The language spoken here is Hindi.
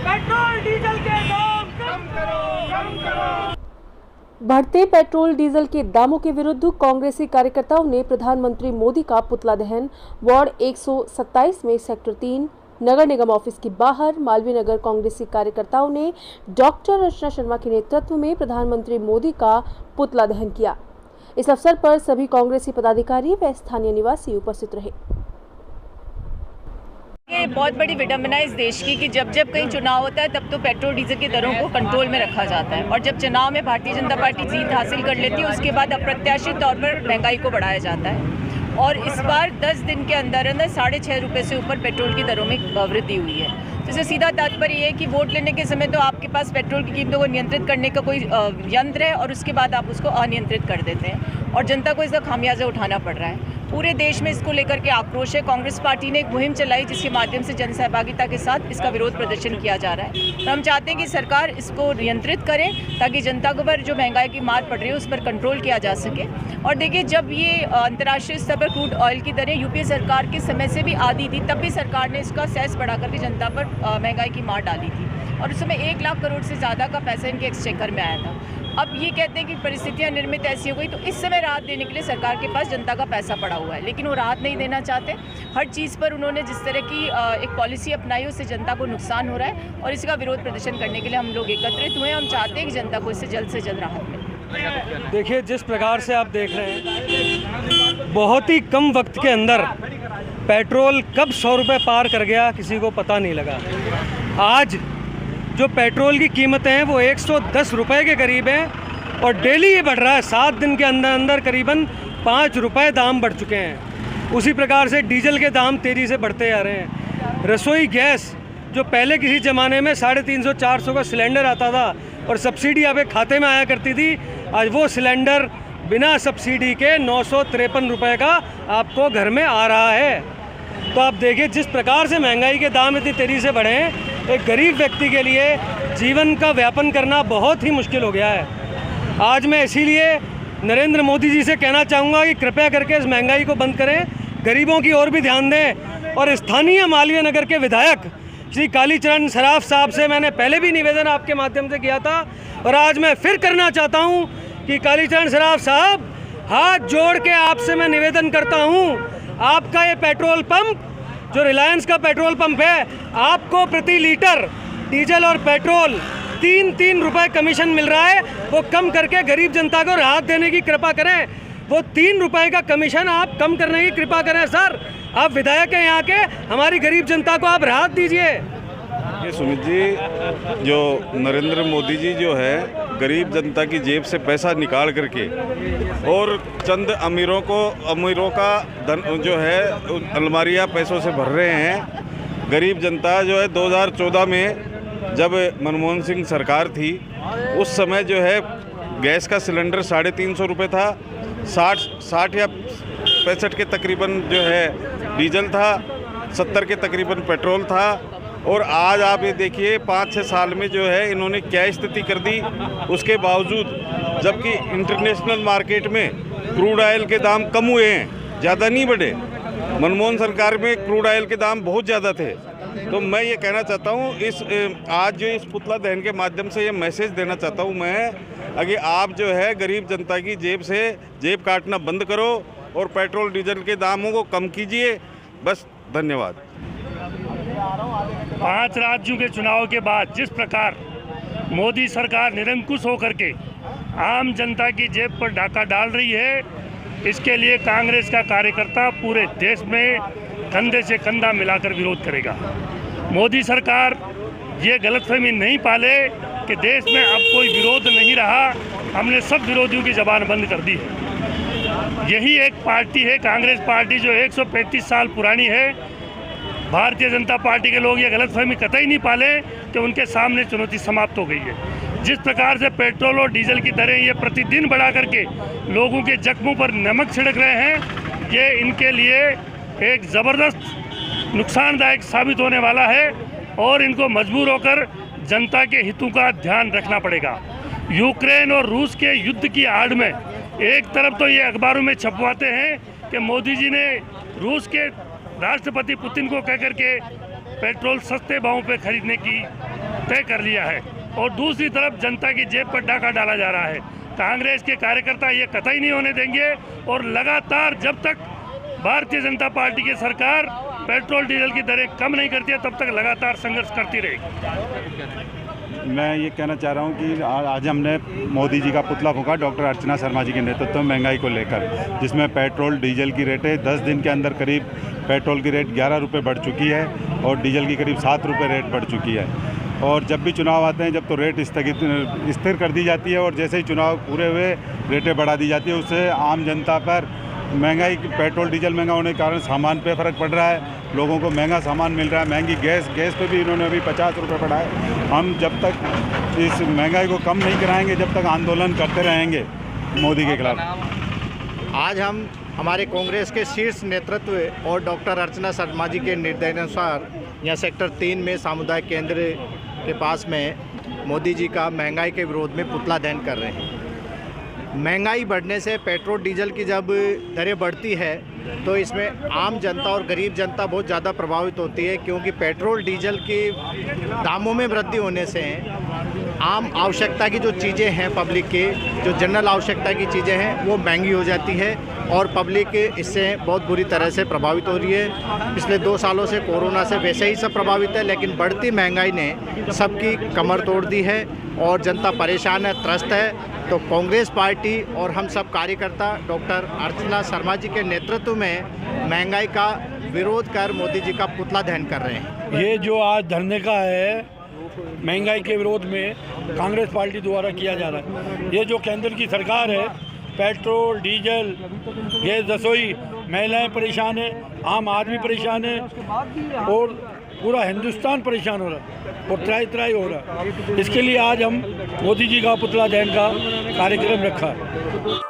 पेट्रोल डीजल के दाम कम करो। बढ़ते पेट्रोल डीजल के दामों के विरुद्ध कांग्रेसी कार्यकर्ताओं ने प्रधानमंत्री मोदी का पुतला दहन वार्ड 127 में सेक्टर 3 नगर निगम ऑफिस के बाहर मालवीय नगर कांग्रेसी कार्यकर्ताओं ने डॉक्टर रचना शर्मा के नेतृत्व में प्रधानमंत्री मोदी का पुतला दहन किया। इस अवसर पर सभी कांग्रेसी पदाधिकारी व स्थानीय निवासी उपस्थित रहे। ये बहुत बड़ी विडंबना इस देश की कि जब जब कहीं चुनाव होता है तब तो पेट्रोल डीजल की दरों को कंट्रोल में रखा जाता है और जब चुनाव में भारतीय जनता पार्टी जीत हासिल कर लेती है उसके बाद अप्रत्याशित तौर पर महंगाई को बढ़ाया जाता है। और इस बार 10 दिन के अंदर 6.5 रुपये से ऊपर पेट्रोल की दरों में वृद्धि हुई है। तो इससे सीधा तात्पर्य ये है कि वोट लेने के समय तो आपके पास पेट्रोल की कीमतों को नियंत्रित करने का कोई यंत्र है और उसके बाद आप उसको अनियंत्रित कर देते हैं और जनता को इसका खामियाजा उठाना पड़ रहा है। पूरे देश में इसको लेकर के आक्रोश है। कांग्रेस पार्टी ने एक मुहिम चलाई जिसके माध्यम से जन सहभागिता के साथ इसका विरोध प्रदर्शन किया जा रहा है। तो हम चाहते हैं कि सरकार इसको नियंत्रित करे ताकि जनता को पर जो महंगाई की मार पड़ रही है उस पर कंट्रोल किया जा सके। और देखिए, जब ये अंतर्राष्ट्रीय स्तर पर क्रूड ऑयल की दरें यूपीए सरकार के समय से भी आधी थी, तब भी सरकार ने इसका सेस बढ़ा करके जनता पर महंगाई की मार डाली थी और उस समय 1 लाख करोड़ से ज़्यादा का पैसा इनके एक्सचेकर में आया था। अब ये कहते हैं कि परिस्थितियां निर्मित ऐसी हो गई, तो इस समय राहत देने के लिए सरकार के पास जनता का पैसा पड़ा हुआ है, लेकिन वो राहत नहीं देना चाहते। हर चीज़ पर उन्होंने जिस तरह की एक पॉलिसी अपनाई उससे जनता को नुकसान हो रहा है और इसका विरोध प्रदर्शन करने के लिए हम लोग एकत्रित हुए। हम चाहते हैं कि जनता को इससे जल्द राहत मिले। देखिए, जिस प्रकार से आप देख रहे हैं, बहुत ही कम वक्त के अंदर पेट्रोल कब 100 रुपये पार कर गया किसी को पता नहीं लगा। आज जो पेट्रोल की कीमतें हैं वो 110 रुपये के करीब हैं और डेली ये बढ़ रहा है। 7 दिन के अंदर अंदर करीबन 5 रुपये दाम बढ़ चुके हैं। उसी प्रकार से डीजल के दाम तेज़ी से बढ़ते जा रहे हैं। रसोई गैस जो पहले किसी ज़माने में 350-400 का सिलेंडर आता था और सब्सिडी आपके खाते में आया करती थी, आज वो सिलेंडर बिना सब्सिडी के 953 रुपये का आपको घर में आ रहा है। तो आप देखिए, जिस प्रकार से महंगाई के दाम इतनी तेज़ी से बढ़े हैं, एक गरीब व्यक्ति के लिए जीवन का व्यापन करना बहुत ही मुश्किल हो गया है। आज मैं इसीलिए नरेंद्र मोदी जी से कहना चाहूँगा कि कृपया करके इस महंगाई को बंद करें, गरीबों की ओर भी ध्यान दें। और स्थानीय मालवीय नगर के विधायक श्री कालीचरण सराफ साहब से मैंने पहले भी निवेदन आपके माध्यम से किया था और आज मैं फिर करना चाहता हूँ कि कालीचरण सराफ साहब, हाथ जोड़ के आपसे मैं निवेदन करता हूँ, आपका ये पेट्रोल पंप जो रिलायंस का पेट्रोल पंप है, आपको प्रति लीटर डीजल और पेट्रोल 3-3 रुपये कमीशन मिल रहा है, वो कम करके गरीब जनता को राहत देने की कृपा करें। वो 3 रुपये का कमीशन आप कम करने की कृपा करें। सर, आप विधायक हैं यहाँ के, हमारी गरीब जनता को आप राहत दीजिए। ये सुमित जी, जो नरेंद्र मोदी जी जो है गरीब जनता की जेब से पैसा निकाल करके और चंद अमीरों का धन जो है अलमारियाँ पैसों से भर रहे हैं। गरीब जनता जो है 2014 में जब मनमोहन सिंह सरकार थी उस समय जो है गैस का सिलेंडर 350 रुपये था, 60 या 65 के तकरीबन जो है डीजल था, 70 के तकरीबन पेट्रोल था। और आज आप ये देखिए 5-6 साल में जो है इन्होंने क्या स्थिति कर दी। उसके बावजूद जबकि इंटरनेशनल मार्केट में क्रूड ऑयल के दाम कम हुए हैं, ज़्यादा नहीं बढ़े। मनमोहन सरकार में क्रूड ऑयल के दाम बहुत ज़्यादा थे। तो मैं ये कहना चाहता हूँ, आज जो इस पुतला दहन के माध्यम से ये मैसेज देना चाहता हूँ मैं, कि आप जो है गरीब जनता की जेब से जेब काटना बंद करो और पेट्रोल डीजल के दामों को कम कीजिए। बस, धन्यवाद। 5 राज्यों के चुनाव के बाद जिस प्रकार मोदी सरकार निरंकुश होकर के आम जनता की जेब पर डाका डाल रही है, इसके लिए कांग्रेस का कार्यकर्ता पूरे देश में कंधे से कंधा मिलाकर विरोध करेगा। मोदी सरकार ये गलतफहमी नहीं पाले कि देश में अब कोई विरोध नहीं रहा, हमने सब विरोधियों की ज़बान बंद कर दी है। यही एक पार्टी है कांग्रेस पार्टी जो 135 साल पुरानी है। भारतीय जनता पार्टी के लोग ये गलतफहमी कतई नहीं पाले कि उनके सामने चुनौती समाप्त हो गई है। जिस प्रकार से पेट्रोल और डीजल की दरें ये प्रतिदिन बढ़ा करके लोगों के जख्मों पर नमक छिड़क रहे हैं, ये इनके लिए एक ज़बरदस्त नुकसानदायक साबित होने वाला है और इनको मजबूर होकर जनता के हितों का ध्यान रखना पड़ेगा। यूक्रेन और रूस के युद्ध की आड़ में एक तरफ तो ये अखबारों में छपवाते हैं कि मोदी जी ने रूस के राष्ट्रपति पुतिन को कहकर के पेट्रोल सस्ते भावों पे खरीदने की तय कर लिया है और दूसरी तरफ जनता की जेब पर डाका डाला जा रहा है। कांग्रेस के कार्यकर्ता ये कतई नहीं होने देंगे और लगातार जब तक भारतीय जनता पार्टी की सरकार पेट्रोल डीजल की दरें कम नहीं करती है तब तक लगातार संघर्ष करती रहेगी। मैं ये कहना चाह रहा हूँ कि आज हमने मोदी जी का पुतला फूंका डॉक्टर अर्चना शर्मा जी के नेतृत्व में महंगाई को लेकर, जिसमें पेट्रोल डीजल की रेटें 10 दिन के अंदर करीब पेट्रोल की रेट 11 रुपये बढ़ चुकी है और डीजल की करीब 7 रुपये रेट बढ़ चुकी है। और जब भी चुनाव आते हैं जब तो रेट स्थिर कर दी जाती है और जैसे ही चुनाव पूरे हुए रेटें बढ़ा दी जाती है। उससे आम जनता पर महंगाई, पेट्रोल डीजल महंगा होने के कारण सामान पे फ़र्क पड़ रहा है, लोगों को महंगा सामान मिल रहा है। महंगी गैस पे भी इन्होंने अभी 50 रुपये बढ़ाए। हम जब तक इस महंगाई को कम नहीं कराएंगे जब तक आंदोलन करते रहेंगे मोदी के खिलाफ। आज हम हमारे कांग्रेस के शीर्ष नेतृत्व और डॉक्टर अर्चना शर्मा जी के निर्देशानुसार यहाँ सेक्टर 3 में सामुदायिक केंद्र के पास में मोदी जी का महंगाई के विरोध में पुतला दहन कर रहे हैं। महंगाई बढ़ने से पेट्रोल डीजल की जब दरें बढ़ती है तो इसमें आम जनता और गरीब जनता बहुत ज़्यादा प्रभावित होती है, क्योंकि पेट्रोल डीजल के दामों में वृद्धि होने से आम आवश्यकता की जो चीज़ें हैं, पब्लिक की जो जनरल आवश्यकता की चीज़ें हैं वो महंगी हो जाती है और पब्लिक इससे बहुत बुरी तरह से प्रभावित हो रही है। पिछले 2 सालों से कोरोना से वैसे ही सब प्रभावित है, लेकिन बढ़ती महंगाई ने सबकी कमर तोड़ दी है और जनता परेशान है, त्रस्त है। तो कांग्रेस पार्टी और हम सब कार्यकर्ता डॉक्टर अर्चना शर्मा जी के नेतृत्व में महंगाई का विरोध कर मोदी जी का पुतला दहन कर रहे हैं। ये जो आज धरने का है महंगाई के विरोध में कांग्रेस पार्टी द्वारा किया जा रहा है। ये जो केंद्र की सरकार है, पेट्रोल डीजल गैस रसोई, महिलाएं परेशान है, आम आदमी परेशान है और पूरा हिंदुस्तान परेशान हो रहा है और त्राही हो रहा है। इसके लिए आज हम मोदी जी का पुतला दहन का कार्यक्रम रखा है।